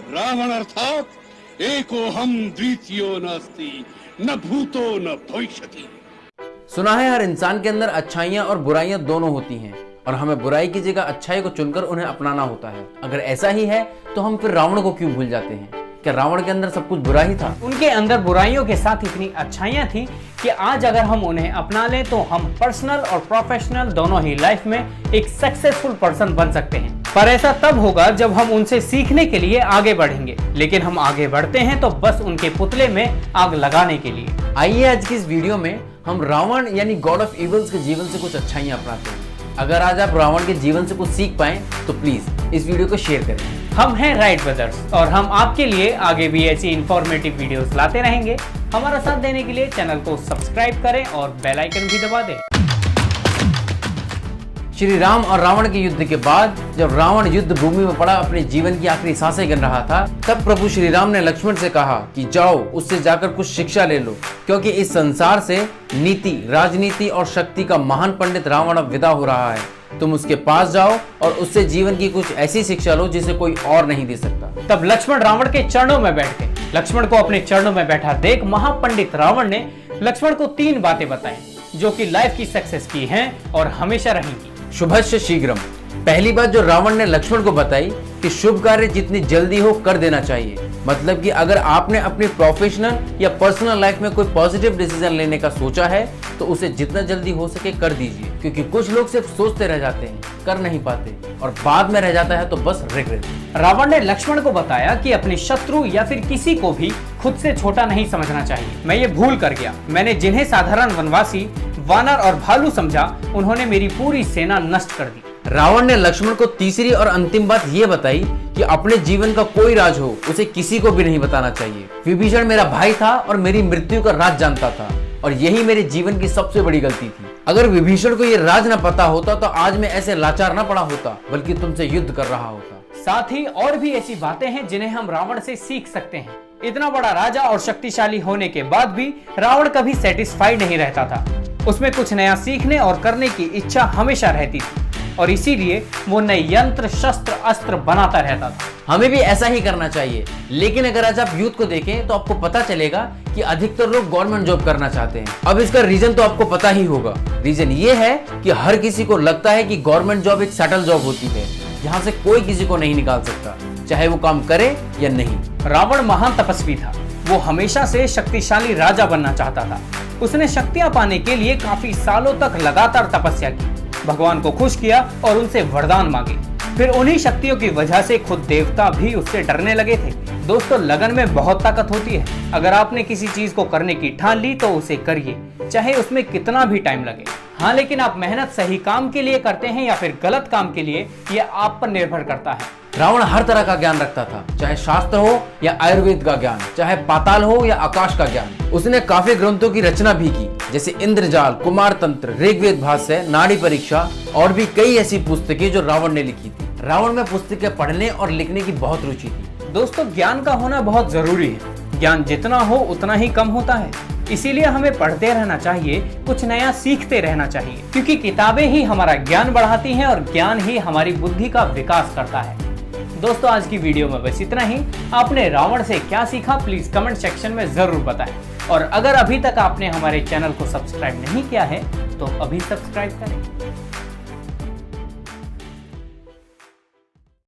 रावण अर्थात एकोहम द्वितीयो नास्ति न भूतो न भविष्यति। सुना है हर इंसान के अंदर अच्छाइयाँ और बुराइयाँ दोनों होती हैं और हमें बुराई की जगह अच्छाई को चुनकर उन्हें अपनाना होता है। अगर ऐसा ही है तो हम फिर रावण को क्यों भूल जाते हैं? क्या रावण के अंदर सब कुछ बुरा ही था? उनके अंदर बुराइयों के साथ इतनी अच्छाइयाँ थी कि आज अगर हम उन्हें अपना लें तो हम पर्सनल और प्रोफेशनल दोनों ही लाइफ में एक सक्सेसफुल पर्सन बन सकते हैं। पर ऐसा तब होगा जब हम उनसे सीखने के लिए आगे बढ़ेंगे, लेकिन हम आगे बढ़ते हैं तो बस उनके पुतले में आग लगाने के लिए। आइए आज की इस वीडियो में हम रावण यानी गॉड ऑफ इविल्स के जीवन से कुछ अच्छाइयाँ अपनाते हैं। अगर आज आप रावण के जीवन से कुछ सीख पाएं तो प्लीज इस वीडियो को शेयर करें। हम हैं राइट ब्रदर्स और हम आपके लिए आगे भी ऐसी इंफॉर्मेटिव वीडियोस लाते रहेंगे। हमारा साथ देने के लिए चैनल को सब्सक्राइब करें और बेल आइकन भी दबा दें। श्री राम और रावण के युद्ध के बाद जब रावण युद्ध भूमि में पड़ा अपने जीवन की आखिरी सांसें गिन रहा था, तब प्रभु श्री राम ने लक्ष्मण से कहा कि जाओ उससे जाकर कुछ शिक्षा ले लो, क्योंकि इस संसार से नीति, राजनीति और शक्ति का महान पंडित रावण अब विदा हो रहा है। तुम उसके पास जाओ और उससे जीवन की कुछ ऐसी शिक्षा लो जिसे कोई और नहीं दे सकता। तब लक्ष्मण रावण के चरणों में बैठ गए। लक्ष्मण को अपने चरणों में बैठा देख महापंडित रावण ने लक्ष्मण को 3 बातें बताई जो कि लाइफ की सक्सेस की हैं और हमेशा रहेंगी। शुभस्य शीघ्रम। पहली बात जो रावण ने लक्ष्मण को बताई कि शुभ कार्य जितनी जल्दी हो कर देना चाहिए। मतलब कि अगर आपने अपनी प्रोफेशनल या पर्सनल लाइफ में कोई पॉजिटिव डिसीजन लेने का सोचा है तो उसे जितना जल्दी हो सके कर दीजिए, क्योंकि कुछ लोग सिर्फ सोचते रह जाते हैं, कर नहीं पाते और बाद में रह जाता है तो बस रिग्रेट। रावण ने लक्ष्मण को बताया कि अपने शत्रु या फिर किसी को भी खुद से छोटा नहीं समझना चाहिए। मैं ये भूल कर गया। मैंने जिन्हें साधारण वनवासी, वानर और भालू समझा, उन्होंने मेरी पूरी सेना नष्ट कर दी। रावण ने लक्ष्मण को तीसरी और अंतिम बात यह बताई कि अपने जीवन का कोई राज हो उसे किसी को भी नहीं बताना चाहिए। विभीषण मेरा भाई था और मेरी मृत्यु का राज जानता था और यही मेरे जीवन की सबसे बड़ी गलती थी। अगर विभीषण को यह राज न पता होता तो आज मैं ऐसे लाचार न पड़ा होता, बल्कि तुमसे युद्ध कर रहा होता। साथ ही और भी ऐसी बातें हैं जिन्हें हम रावण से सीख सकते हैं। इतना बड़ा राजा और शक्तिशाली होने के बाद भी रावण कभी सेटिस्फाइड नहीं रहता था। उसमें कुछ नया सीखने और करने की इच्छा हमेशा रहती थी और इसीलिए वो नए यंत्र, शस्त्र, अस्त्र बनाता रहता था। हमें भी ऐसा ही करना चाहिए। लेकिन अगर आज आप यूथ को देखें तो आपको पता चलेगा कि अधिकतर लोग गवर्नमेंट जॉब करना चाहते हैं। अब इसका रीजन तो आपको पता ही होगा। रीजन ये है कि हर किसी को लगता है कि गवर्नमेंट जॉब एक सेटल जॉब होती है, जहाँ से कोई किसी को नहीं निकाल सकता, चाहे वो काम करे या नहीं। रावण महान तपस्वी था। वो हमेशा से शक्तिशाली राजा बनना चाहता था। उसने शक्तियां पाने के लिए काफी सालों तक लगातार तपस्या की, भगवान को खुश किया और उनसे वरदान मांगे। फिर उन्हीं शक्तियों की वजह से खुद देवता भी उससे डरने लगे थे। दोस्तों, लगन में बहुत ताकत होती है। अगर आपने किसी चीज को करने की ठान ली तो उसे करिए, चाहे उसमें कितना भी टाइम लगे। हाँ, लेकिन आप मेहनत सही काम के लिए करते हैं या फिर गलत काम के लिए, यह आप पर निर्भर करता है। रावण हर तरह का ज्ञान रखता था, चाहे शास्त्र हो या आयुर्वेद का ज्ञान, चाहे पाताल हो या आकाश का ज्ञान। उसने काफी ग्रंथों की रचना भी की, जैसे इंद्रजाल, कुमार तंत्र, ऋग्वेद भाष्य, नाड़ी परीक्षा और भी कई ऐसी पुस्तकें जो रावण ने लिखी थी। रावण में पुस्तकें पढ़ने और लिखने की बहुत रुचि थी। दोस्तों, ज्ञान का होना बहुत जरूरी है। ज्ञान जितना हो उतना ही कम होता है, इसीलिए हमें पढ़ते रहना चाहिए, कुछ नया सीखते रहना चाहिए, क्योंकि किताबें ही हमारा ज्ञान बढ़ाती हैं और ज्ञान ही हमारी बुद्धि का विकास करता है। दोस्तों, आज की वीडियो में बस इतना ही। आपने रावण से क्या सीखा प्लीज कमेंट सेक्शन में जरूर बताएं और अगर अभी तक आपने हमारे चैनल को सब्सक्राइब नहीं किया है तो अभी सब्सक्राइब करें।